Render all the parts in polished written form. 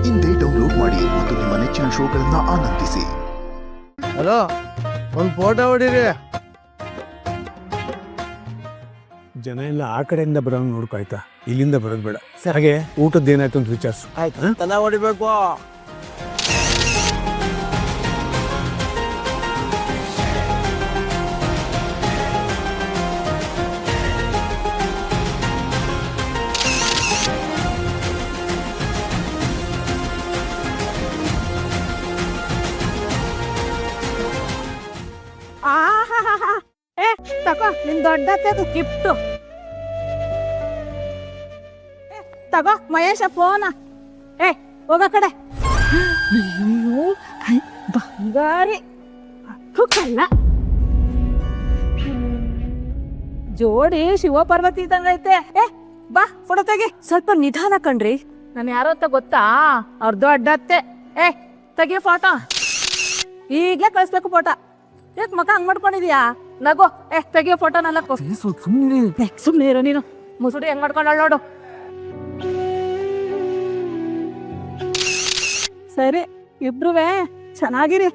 ಇಂದೇ ಡೌನ್ಲೋಡ್ ಮಾಡಿ ಮತ್ತು ನಿಮ್ಮ ನೆಚ್ಚಿನ ಶೋಗಳನ್ನ ಆನಂದಿಸಿ. ಹಲೋ, ಒಂದು ಫೋಟೋ ಹೊಡೀರಿ. ಜನ ಎಲ್ಲ ಆ ಕಡೆಯಿಂದ ಬರೋಂಗ್ ನೋಡ್ಕಾಯ್ತಾ, ಇಲ್ಲಿಂದ ಬರೋದು ಬೇಡ. ಹಾಗೆ ಊಟದ್ದು ಏನಾಯ್ತು ಅಂತ ವಿಚಾರಿಸು. ಆಯ್ತು, ತನ ಹೊಡಿಬೇಕು. ತಗೋ ನಿನ್ ದೊಡ್ಡದು ಗಿಫ್ಟು. ತಗೋ ಮಹೇಶ ಫೋನ. ಹೋಗ ಕಡೆ. ಬಂಗಾರಿ ಕಲ್ಲ ಜೋಡಿ ಶಿವ ಪಾರ್ವತಿ ಇದ್ದಂಗೈತೆ. ಬಾ ಫೋಟೋ ತೆಗಿ. ಸ್ವಲ್ಪ ನಿಧಾನ ಕಣ್ರಿ. ನಾನು ಯಾರೋ ಅಂತ ಗೊತ್ತಾ? ಅವ್ರ ದೊಡ್ಡತ್ತೆ. ತೆಗಿ ಫೋಟೋ. ಈಗ್ಲೇ ಕಳಿಸ್ಬೇಕು ಫೋಟೋ. ಯಾಕೆ ಮಗ ಹಂಗ್ ಮಾಡ್ಕೊಂಡಿದ್ಯಾ? ನಗೋ. ತೆಗಿಯೋ ಫೋಟೋ ನಾಲ್ಕು. ಸುಮ್ನೆ ಇರೋ ನೀನು. ಮುಸುಡಿ ಹೆಂಗ್ ಮಾಡ್ಕೊಂಡ ನೋಡು. ಸರಿ, ಇಬ್ರುವೆ ಚೆನ್ನಾಗಿರಿ.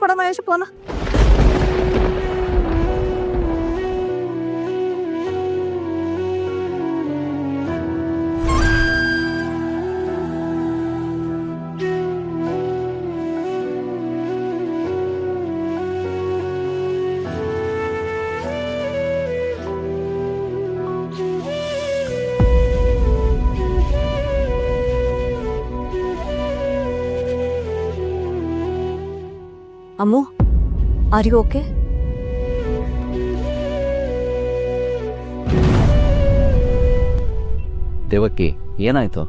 ಕೊಡ ಮಹೇಶ್ ಫೋನ. ಅಮ್ಮು, ಆರ್ ಯು ಓಕೆ? ದೇವಕ್ಕಿ, ಏನಾಯ್ತು?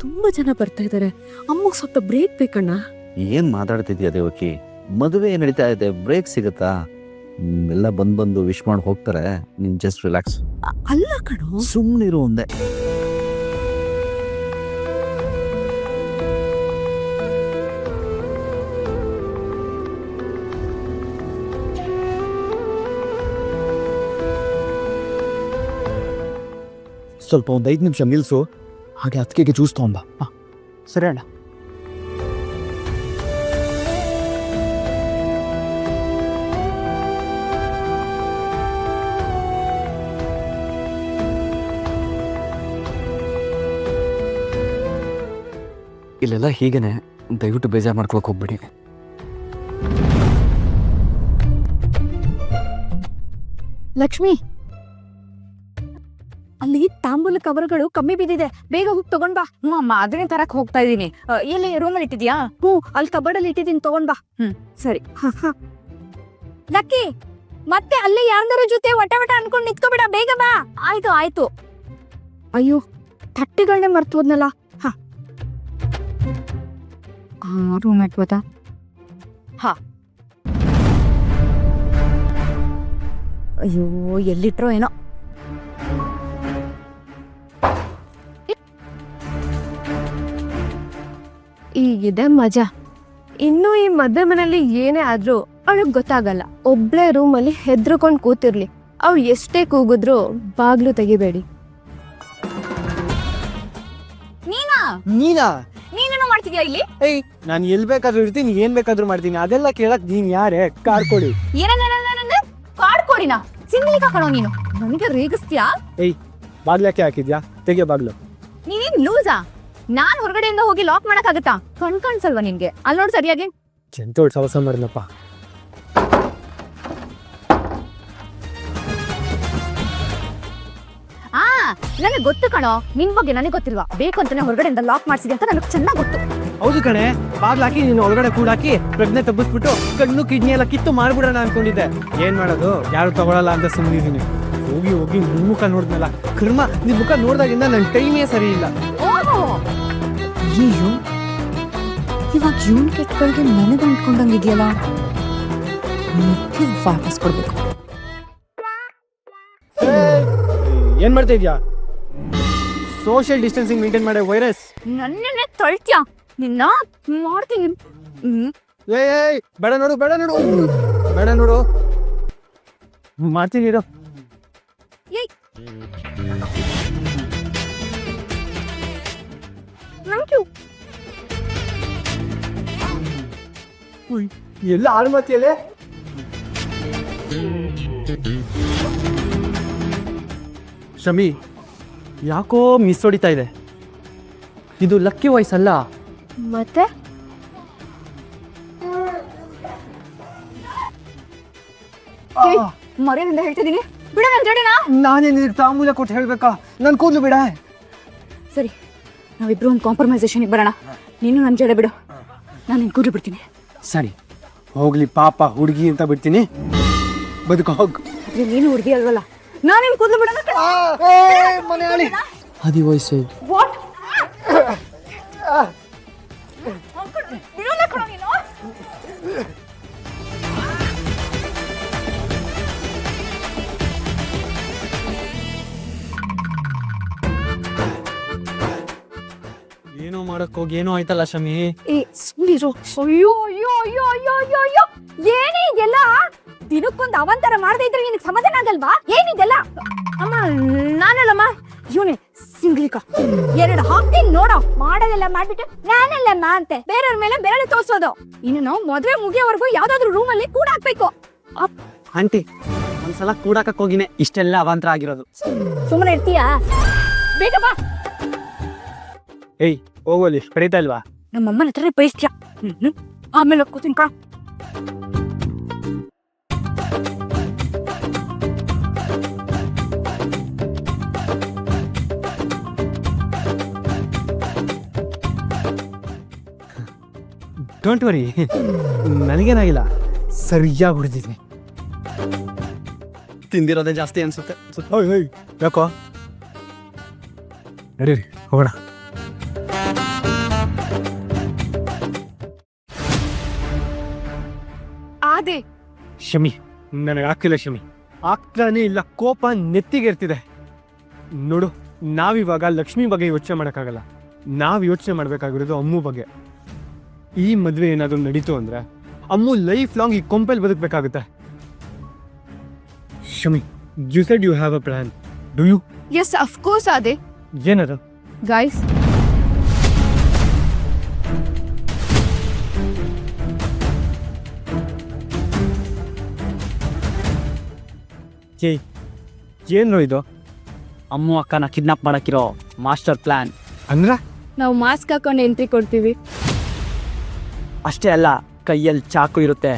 ತುಂಬಾ ಜನ ಬರ್ತಾ ಇದಾರೆ. ಅಮ್ಮಗೆ ಸ್ವಲ್ಪ ಬ್ರೇಕ್ ಬೇಕಣ್ಣ. ಏನ್ ಮಾತಾಡ್ತಿದ್ಯಾ ದೇವಕ್ಕಿ? ಮದುವೆ ನಡೀತಾ ಇದೆ, ಬ್ರೇಕ್ ಸಿಗುತ್ತಾ? ಎಲ್ಲ ಬಂದು ವಿಶ್ ಮಾಡಿ ಹೋಗ್ತಾರೆ. ನೀನ್ ಜಸ್ಟ್ ರಿಲ್ಯಾಕ್ಸ್. ಅಲ್ಲ ಕಣೋ, ಸುಮ್ಮನಿರು ಒಂದೇ. ಸ್ವಲ್ಪ ಒಂದು 5 ನಿಮಿಷ ನಿಲ್ಸು. ಹಾಗೆ ಅತ್ತಿಗೆಗೆ ಜ್ಯೂಸ್ ತಗೊಂಬ. ಸರಿ ಅಣ್ಣ. ಇಲ್ಲೆಲ್ಲ ಹೀಗೇನೆ, ದಯವಿಟ್ಟು ಬೇಜಾರು ಮಾಡ್ಕೊಳಕ್ ಹೋಗ್ಬಿಡಿ. ಲಕ್ಷ್ಮಿ, ಅಲ್ಲಿ ತಾಂಬೂಲ ಕವರ್ಗಳು ಕಮ್ಮಿ ಬಿದ್ದಿದೆ, ಬೇಗ ಹೋಗಿ ತಗೊಂಡ್ ಬಾ. ಅಮ್ಮ ಅದನ್ನೇ ತರಕ್ ಹೋಗ್ತಾ ಇದೀನಿ. ಎಲ್ಲಿ ರೂಮಲ್ಲಿ ಇಟ್ಟಿದ್ಯಾ? ಅಲ್ಲಿ ಕಬರ್ಡಲ್ಲಿ ಇಟ್ಟಿದ್ದೀನಿ, ತಗೊಂಡ್ ಬಾ. ಸರಿ. ಲಕ್ಕಿ, ಮತ್ತೆ ಅಲ್ಲೇ ಯಾರ್ದಾರ ಜೊತೆ ವಟ ಅನ್ಕೊಂಡ್ ನಿಂತ್ಕೋಬೇಡ, ಬೇಗ ಬಾ. ಆಯ್ತು ಆಯ್ತು. ಅಯ್ಯೋ, ತಟ್ಟೆಗಳನ್ನೇ ಮರ್ತು ಹೋದ್ನಲ್ಲ. ರೂಮ್ ಇಟ್ಬೋದಾ? ಅಯ್ಯೋ, ಎಲ್ಲಿಟ್ರೋ ಏನೋ. ಈಗಿದೆ ಮಜಾ. ಇನ್ನು ಈ ಮದ್ವೆ ಮನೇಲಿ ಏನೇ ಆದ್ರೂ ಅವಳಿಗೆ ಗೊತ್ತಾಗಲ್ಲ. ಒಬ್ಳೆ ರೂಮಲ್ಲಿ ಹೆದ್ರಕೊಂಡ್ ಕೂತಿರ್ಲಿ. ಅವಳು ಎಷ್ಟೇ ಕೂಗಿದ್ರು ಬಾಗ್ಲು ತೆಗಿಬೇಡಿ. ನೀನಾ? ನೀನೇನು ಮಾಡ್ತಿದ್ಯಾ ಇಲ್ಲಿ? ನಾನು ಎಲ್ ಬೇಕಾದ್ರೂ ಇರ್ತೀನಿ, ಏನ್ ಬೇಕಾದ್ರೂ ಮಾಡ್ತೀನಿ. ಅದೆಲ್ಲ ಕೇಳಕ್ ನೀನ್ ಯಾರೇ? ಕಾರ್ಕೊಡಿ. ಏನಂದ್ರೆ ಕಾಡ್ಕೊಡಿನ ಸಿಂಗ್ಲಿಕ ಕಣೋ ನೀನು. ನನಗೆ ರೇಗಿಸ್ತೀಯಾ? ಬಾಗ್ಲಕ್ಕೆ ಹಾಕಿದ್ಯಾ? ತೆಗಿಯೋ ಬಾಗ್ಲು. ನೀನೇನ್ ಲೂಸಾ? ನಾನ್ ಹೊರಗಡೆಯಿಂದ ಹೋಗಿ ಲಾಕ್ ಮಾಡಕ್ಕಾಗತ್ತಾ? ಕಣ್ಸಲ್ವಾ ನಿನ್ಗೆ? ಅಲ್ಲಿ ನೋಡ್ ಸರಿಯಾಗಿ. ಚೆಂತೋಳ್ ಸವಸ ಮಾಡಿದ್ನಪ್ಪ. ನನಗೆ ಗೊತ್ತು ಕಣೋ, ನಿನ್ ಬಗ್ಗೆ ನನಗೆ ಗೊತ್ತಿಲ್ವಾ? ಬೇಕು ಅಂತಾನೆ ಹೊರಗಡೆಯಿಂದ ಲಾಕ್ ಮಾಡ್ಸಿದೆ ಅಂತ ನನಗೆ ಚೆನ್ನಾಗ್ ಗೊತ್ತು. ಹೌದು ಕಣೆ, ಬಾಗ್ಲು ಹಾಕಿ ನೀನು ಒಳಗಡೆ ಕೂಡಾಕಿ ಪ್ರಜ್ಞೆ ತಬ್ಬಿಸ್ಬಿಟ್ಟು ಕಣ್ಣು ಕಿಡ್ನಿ ಎಲ್ಲ ಕಿತ್ತು ಮಾಡ್ಬಿಡೋಣ ಅನ್ಕೊಂಡಿದ್ದೆ. ಏನ್ ಮಾಡೋದು, ಯಾರು ತಗೊಳಲ್ಲ ಅಂತ ಸುಮ್ಮನಿದ್ದೀನಿ. ಹೋಗಿ ಹೋಗಿ ನಿನ್ ಮುಖ ನೋಡಿದ್ನಲ್ಲ, ಕರ್ಮ. ನಿನ್ ಮುಖ ನೋಡ್ದಾಗಿಂದ ನನ್ ಟೈಮೇ ಸರಿ ಇಲ್ಲ. ಅಯ್ಯೋ, ಇವಾಗ ಇವನ್ ಕೆಟ್ಟಗಳಿಗೆ ನನಗೆ ಅಂಟ್ಕೊಂಡಂಗಿದ್ಯಲ್ಲ. ವಾಪಸ್ ಕೊಡ್ಬೇಕು. ಏನ್ ಮಾಡ್ತಾ ಇದ್ಯಾ? ಸೋಷಿಯಲ್ ಡಿಸ್ಟೆನ್ಸಿಂಗ್ ಮೇಂಟೈನ್ ಮಾಡೋ ವೈರಸ್. ನನ್ನೇ ತಳ್ತ್ಯಾ? ನಿನ್ನ ಮಾಡ್ತೀನಿ. ಬೇಡ ನೋಡು, ಬೇಡ ನೋಡು, ಬೇಡ ನೋಡು, ಮಾಡ್ತೀನಿ ಇರೋ. Thank you. ಎಲ್ಲ ಆಳ್ಮತಿಯಲ್ಲೇ ಶಮಿ ಯಾಕೋ ಮಿಸ್ ಹೊಡಿತಾ ಇದೆ. ಇದು ಲಕ್ಕಿ ವಾಯ್ಸ್ ಅಲ್ಲ. ಮತ್ತೆ ಮರ್ಯಾದಿಂದ ಹೇಳ್ತಿದ್ದೀನಿ ಬಿಡ ನನ್ ಜೋಡಿನಾ. ನಾನೇನು ತಾಂಬೂಲ ಕೊಟ್ಟು ಹೇಳ್ಬೇಕಾ? ನನ್ ಕೂದಲು ಬಿಡ. ಸರಿ ನಾವಿಬ್ರು ಒಂದು ಕಾಂಪ್ರಮೈಸೇಷನ್ಗೆ ಬರೋಣ. ನೀನು ನನ್ನ ಜಡೆ ಬಿಡು, ನಾನು ನಿನ್ ಕೂದಲು ಬಿಡ್ತೀನಿ. ಸರಿ ಹೋಗ್ಲಿ ಪಾಪ ಹುಡುಗಿ ಅಂತ ಬಿಡ್ತೀನಿ. ಬದುಕ ಹೋಗ್. ಆದ್ರೆ ನೀನು ಹುಡುಗಿ ಅಲ್ವಲ್ಲ, ನಾನು ನಿನ್ ಕೂದಲು ಬಿಡೋಣ. ಅದಿ ವಯಸ್ಸು ವಾಟ್ ಬಿಡೋಣ ಕಣೋ ನೀನು. ಏನೋ ಮಾಡಕ್ ಹೋಗಿ ಏನೋ ಆಯ್ತಲ್ಲ ಶಮಿ. ಏ ಸುಮ್ಮನಿರು. ಅಯ್ಯೋ ಅಯ್ಯೋ ಅಯ್ಯೋ ಅಯ್ಯೋ ಅಯ್ಯೋ ಅಯ್ಯೋ ಏನೇ ಇದೆಲ್ಲ? ದಿನಕ್ಕೊಂದು ಅವಂತರ ಮಾಡದೇ ಇದ್ರೆ ನಿನಗೆ ಸಮಾಧಾನ ಆಗಲ್ವಾ? ಏನಿದೆಲ್ಲ? ಅಮ್ಮ ನಾನಲ್ಲಮ್ಮ, ಇವನೇ ಸಿಂಗ್ಲಿಕ. ಎರಡು ಹಾಕ್ತೀನಿ ನೋಡೋ. ಮಾಡೋದೆಲ್ಲ ಮಾಡ್ಬಿಟ್ಟು ನಾನಲ್ಲಮ್ಮ ಅಂತೆ ಬೇರೆಯವ್ರ ಮೇಲೆ ಬೆರಳು ತೋರ್ಸೋದು. ಇನ್ನು ನಾವು ಮದುವೆ ಮುಗಿಯೋವರೆಗೂ ಯಾವ್ದಾದ್ರು ರೂಮ್ ಅಲ್ಲಿ ಕೂಡ ಹಾಕ್ಬೇಕು. ಆಂಟಿ ಒಂದ್ಸಲ ಕೂಡಾಕಕ್ ಹೋಗಿನೇ ಇಷ್ಟೆಲ್ಲ ಅವಾಂತರ ಆಗಿರೋದು. ಸುಮ್ಮನೆ ಇರ್ತೀಯಾ? ಬೇಗ ಬಾ. ಏಯ್ ಹೋಗೋಲಿ, ಕರೀತಾ ಇಲ್ವಾ? ನಮ್ಮಮ್ಮನ ಹತ್ರ ಬಯಸ್ತ್ಯಾ. ಆಮೇಲೆ ಕೂತೀನಿ ಕಾ. ಡೋಂಟ್ ವರಿ, ನನಗೇನಾಗಿಲ್ಲ. ಸರಿಯಾಗಿ ಹೊಡೆದಿದ್ವಿ. ತಿಂದಿರೋದೇ ಜಾಸ್ತಿ ಅನ್ಸುತ್ತೆ. ಯಾಕೋ ನಡೀರಿ ಹೋಗೋಣ. ಆದೆ ಶಮಿ ನನಗೆ ಆಗ್ತಿಲ್ಲ ಶಮಿ, ಆಗ್ತಾನೆ ಇಲ್ಲ. ಕೋಪ ನೆತ್ತಿಗೆ ಇರ್ತಿದೆ. ನೋಡು, ನಾವಿವಾಗ ಲಕ್ಷ್ಮಿ ಬಗ್ಗೆ ಯೋಚನೆ ಮಾಡೋಕ್ಕಾಗಲ್ಲ. ನಾವು ಯೋಚನೆ ಮಾಡಬೇಕಾಗಿರೋದು ಅಮ್ಮು ಬಗ್ಗೆ. ಈ ಮದುವೆ ಏನಾದರೂ ನಡೀತು ಅಂದರೆ ಅಮ್ಮು ಲೈಫ್ ಲಾಂಗ್ ಈ ಕೊಂಪೆಲ್ ಬದುಕಬೇಕಾಗುತ್ತೆ. Shami, you said you have a plan. Do you? Yes of course ಆದೆ. ಏನದು? ಗೈಸ್ ಏನು ಇದು? ಅಮ್ಮು ಅಕ್ಕನ ಕಿಡ್ನಾಪ್ ಮಾಡಕ್ಕಿರೋ ಮಾಸ್ಟರ್ ಪ್ಲಾನ್. ಅಂದ್ರೆ ನಾವು ಮಾಸ್ಕ್ ಹಾಕೊಂಡು ಎಂಟ್ರಿ ಕೊಡ್ತೀವಿ. ಅಷ್ಟೇ ಅಲ್ಲ, ಕೈಯಲ್ಲಿ ಚಾಕು ಇರುತ್ತೆ.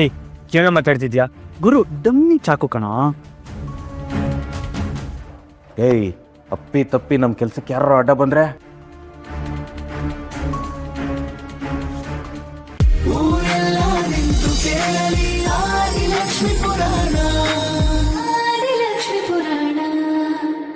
ಏಯ್ ಏನೋ ಮಾತಾಡ್ತಿದ್ಯಾ? ಗುರು, ಡಮ್ಮಿ ಚಾಕು ಕಣ. ಏಯ್, ಅಪ್ಪಿ ತಪ್ಪಿ ನಮ್ಮ ಕೆಲ್ಸಕ್ಕೆ ಯಾರು ಅಡ್ಡ ಬಂದ್ರೆ ಊರೆಲ್ಲ ನಿಂತು ಕೇಳಲಿ